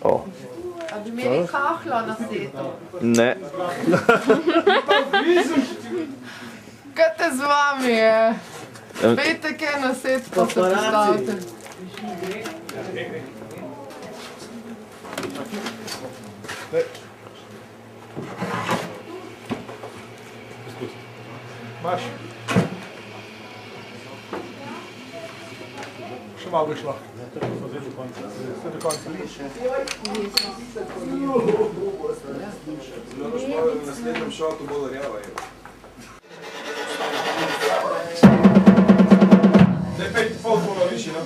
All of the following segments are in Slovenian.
O. A bi imeli kahlo na setu? Ne. Kaj te z vami je? Pejte kaj na set, pa se postavite. Maš? Še malo bi šlo. Sve do konca. V naslednjem šotu bo rjava. Zdaj 5,5 tono više, no?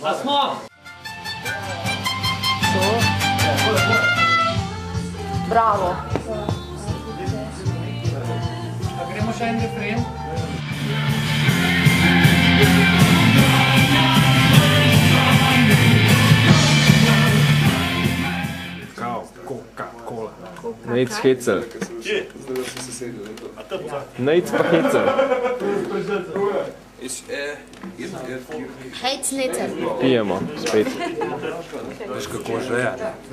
A smo! Bravo. A gremo še en refren? Kao, Coca-Cola. Nejc hecel. Nejc pa hecel. Hejcnice. Pijemo, spet. Veš kako že je?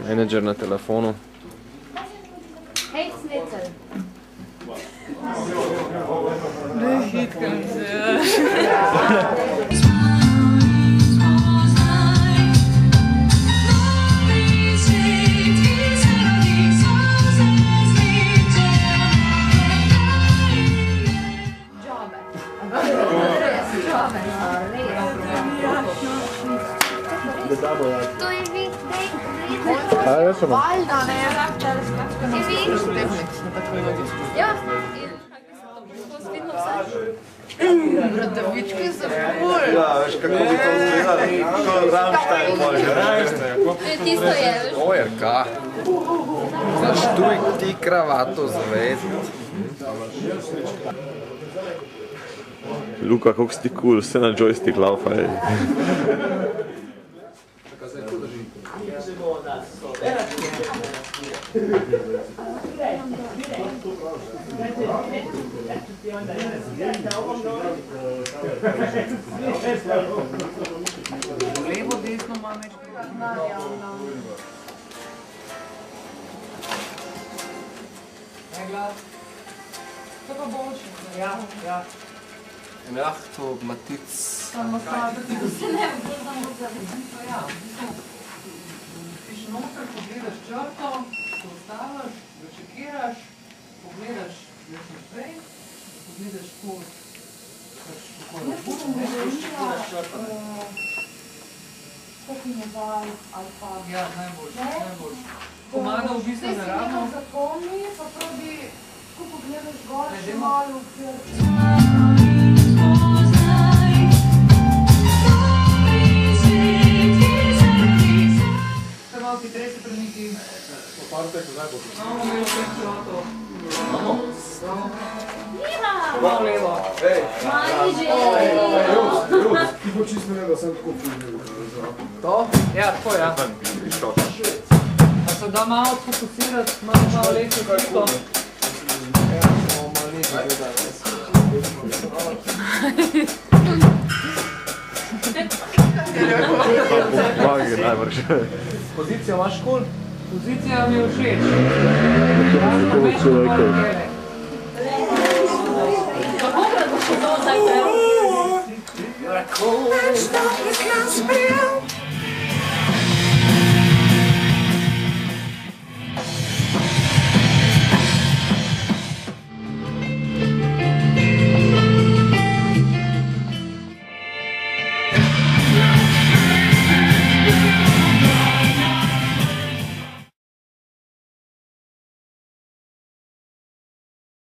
Menedžer na telefonu. Hejcnice. Ne hitkam se. To je vi, Kaj je samo? Valjda ne. I vi. Ja. Bradavički so ful. Ja, veš kako bi to izgledalo? To Ramštajn može. Tisto je, veš. Ojerka. Znaš, tuj ti kravato zavedi. Luka, koliko si ti cool, vse na joystick laufa, ej. Levo, desno, mamečko. Ne glas. To pa boljše. Ja, ja. Mjahto, matic. Samo staviti. Piš noter, pogledaš črto, postaviš, začekiraš, pogledaš več naprej, pogledaš to, kako začekiraš črto. Ja, najboljše, najboljše. Pomaga v bistvu ne rabimo. Zapomni, pa probi, ko pogledaš gor, še Dajmo. malo ukvir. Kaj malo hitreje se premiki. Partek zdaj bo. Imamo imel vse črto. Mira. Malo levo. Mali že. Ti bo čisto ne, da sem tako filmiral. To? Ja, tako ja. A se da malo fokusirati, malo lepše tisto. Ja, smo malo nekaj gledali. Magi najbrž. Pozicijo imaš kul? Pozicija mi je všeč. Kako si rekel? Kako bo še to zdaj prej? Tako.